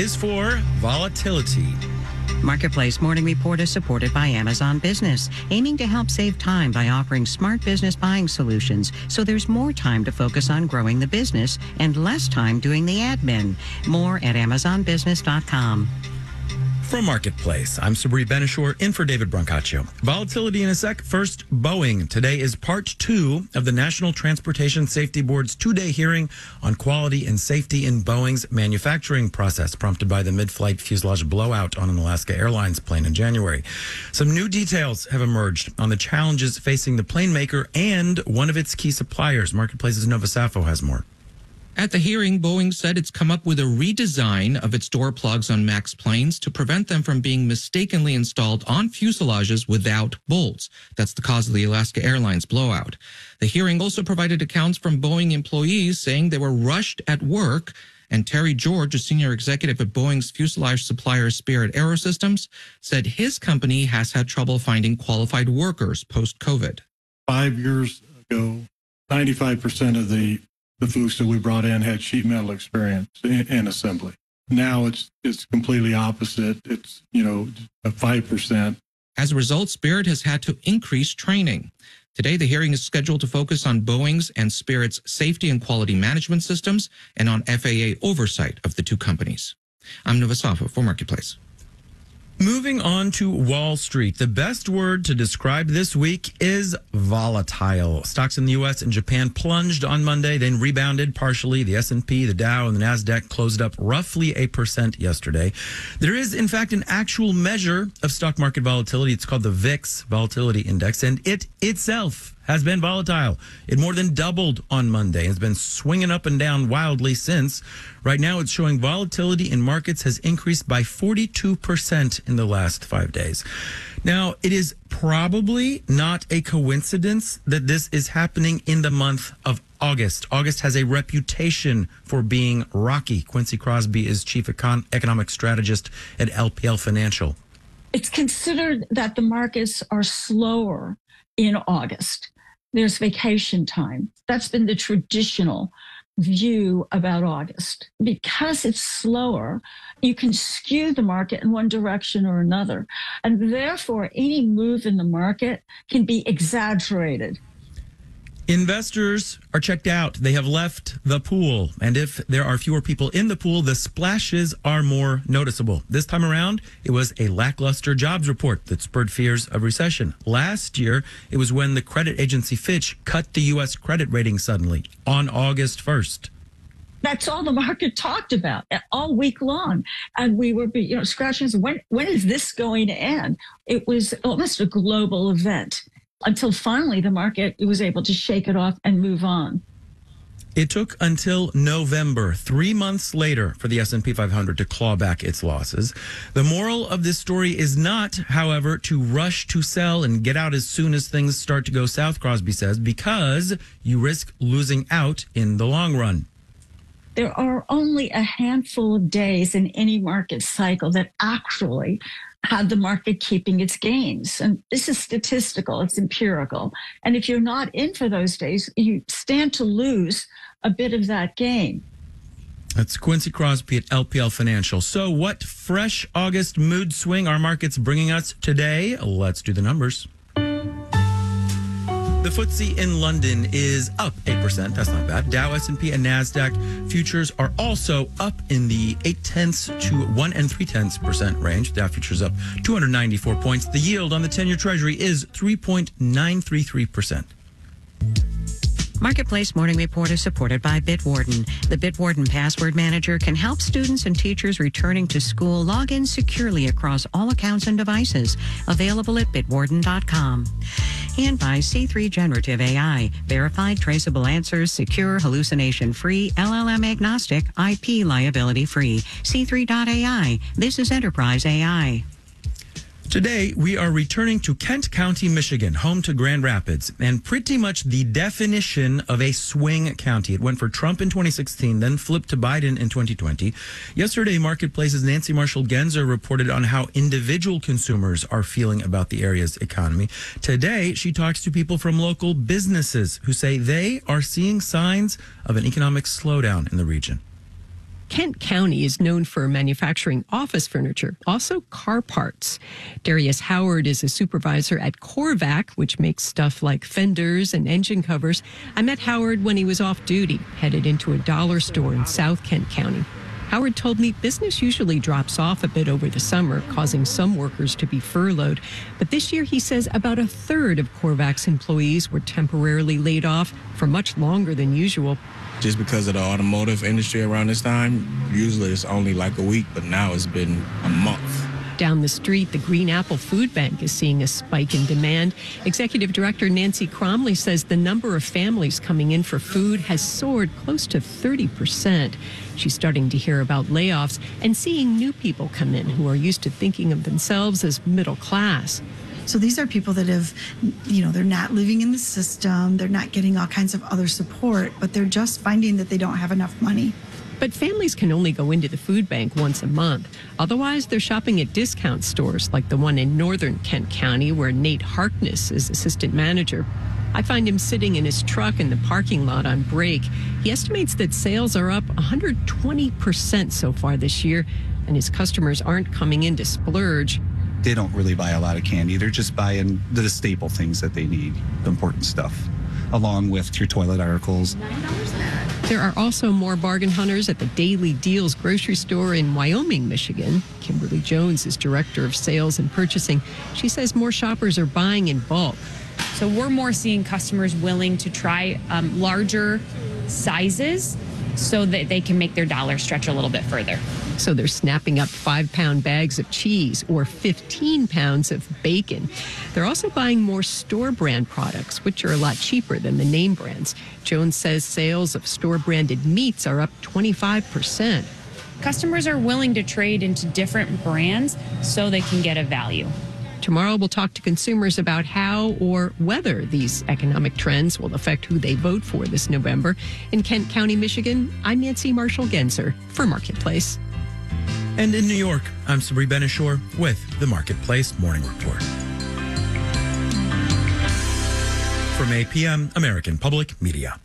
is for volatility. Marketplace Morning Report is supported by Amazon Business, aiming to help save time by offering smart business buying solutions so there's more time to focus on growing the business and less time doing the admin. More at AmazonBusiness.com. From Marketplace, I'm Sabri Benishore, in for David Brancaccio. Volatility in a sec. First, Boeing. Today is part 2 of the National Transportation Safety Board's 2-day hearing on quality and safety in Boeing's manufacturing process, prompted by the mid-flight fuselage blowout on an Alaska Airlines plane in January. Some new details have emerged on the challenges facing the plane maker and one of its key suppliers. Marketplace's Nova Safo has more. At the hearing, Boeing said it's come up with a redesign of its door plugs on MAX planes to prevent them from being mistakenly installed on fuselages without bolts. That's the cause of the Alaska Airlines blowout. The hearing also provided accounts from Boeing employees saying they were rushed at work. And Terry George, a senior executive at Boeing's fuselage supplier Spirit AeroSystems, said his company has had trouble finding qualified workers post-COVID. 5 years ago, 95% of the fuselage we brought in had sheet metal experience in assembly. Now it's completely opposite. It's, a 5%. As a result, Spirit has had to increase training. Today, the hearing is scheduled to focus on Boeing's and Spirit's safety and quality management systems and on FAA oversight of the two companies. I'm Nova Safo for Marketplace. Moving on to Wall Street. The best word to describe this week is volatile. Stocks in the U.S. and Japan plunged on Monday, then rebounded partially. The S&P, the Dow, and the NASDAQ closed up roughly 8% yesterday. There is, in fact, an actual measure of stock market volatility. It's called the VIX Volatility Index, and it itself has been volatile. It more than doubled on Monday and has been swinging up and down wildly since. Right now, it's showing volatility in markets has increased by 42% in the last 5 days. Now, it is probably not a coincidence that this is happening in the month of August. August has a reputation for being rocky. Quincy Crosby is chief economic strategist at LPL Financial. It's considered that the markets are slower in August. There's vacation time. That's been the traditional view about August. Because it's slower, you can skew the market in one direction or another. And therefore, any move in the market can be exaggerated. Investors are checked out. They have left the pool. And if there are fewer people in the pool, the splashes are more noticeable. This time around, it was a lackluster jobs report that spurred fears of recession. Last year, it was when the credit agency Fitch cut the U.S. credit rating suddenly on August 1st. That's all the market talked about all week long. And we were, scratching, when is this going to end? It was almost a global event. Until finally the market was able to shake it off and move on. It took until November, 3 months later, for the S&P 500 to claw back its losses. The moral of this story is not, however, to rush to sell and get out as soon as things start to go south, Crosby says, because you risk losing out in the long run. There are only a handful of days in any market cycle that actually had the market keeping its gains. And this is statistical, it's empirical. And if you're not in for those days, you stand to lose a bit of that gain. That's Quincy Crosby at LPL Financial. So what fresh August mood swing are markets bringing us today? Let's do the numbers. The FTSE in London is up 8%. That's not bad. Dow, S&P, and NASDAQ futures are also up in the 0.8 to 1 3/10% range. Dow futures up 294 points. The yield on the 10-year Treasury is 3.933%. Marketplace Morning Report is supported by Bitwarden. The Bitwarden Password Manager can help students and teachers returning to school log in securely across all accounts and devices. Available at bitwarden.com. And by C3 Generative AI. Verified, traceable answers, secure, hallucination-free, LLM-agnostic, IP liability-free. C3.ai. This is Enterprise AI. Today, we are returning to Kent County, Michigan, home to Grand Rapids, and pretty much the definition of a swing county. It went for Trump in 2016, then flipped to Biden in 2020. Yesterday, Marketplace's Nancy Marshall-Genzer reported on how individual consumers are feeling about the area's economy. Today, she talks to people from local businesses who say they are seeing signs of an economic slowdown in the region. Kent County is known for manufacturing office furniture, also car parts. Darius Howard is a supervisor at Corvac, which makes stuff like fenders and engine covers. I met Howard when he was off duty, headed into a dollar store in South Kent County. Howard told me business usually drops off a bit over the summer, causing some workers to be furloughed. But this year, he says about a third of Corvac's employees were temporarily laid off for much longer than usual. Just because of the automotive industry around this time, usually it's only like a week, but now it's been a month. Down the street, the Green Apple Food Bank is seeing a spike in demand. Executive Director Nancy Cromley says the number of families coming in for food has soared close to 30%. She's starting to hear about layoffs and seeing new people come in who are used to thinking of themselves as middle class. So these are people that have, they're not living in the system, they're not getting all kinds of other support, but they're just finding that they don't have enough money. But families can only go into the food bank once a month. Otherwise, they're shopping at discount stores like the one in northern Kent County, where Nate Harkness is assistant manager. I find him sitting in his truck in the parking lot on break. He estimates that sales are up 120% so far this year, and his customers aren't coming in to splurge. They don't really buy a lot of candy. They're just buying the staple things that they need, the important stuff, along with your toilet articles. There are also more bargain hunters at the Daily Deals grocery store in Wyoming, Michigan. Kimberly Jones is director of sales and purchasing. She says more shoppers are buying in bulk. So we're more seeing customers willing to try larger sizes so that they can make their dollar stretch a little bit further. So they're snapping up 5-pound bags of cheese or 15 pounds of bacon. They're also buying more store brand products, which are a lot cheaper than the name brands. Jones says sales of store branded meats are up 25%. Customers are willing to trade into different brands so they can get a value. Tomorrow, we'll talk to consumers about how or whether these economic trends will affect who they vote for this November. In Kent County, Michigan, I'm Nancy Marshall-Genzer for Marketplace. And in New York, I'm Sabri Benishore with the Marketplace Morning Report. From 8 p.m., American Public Media.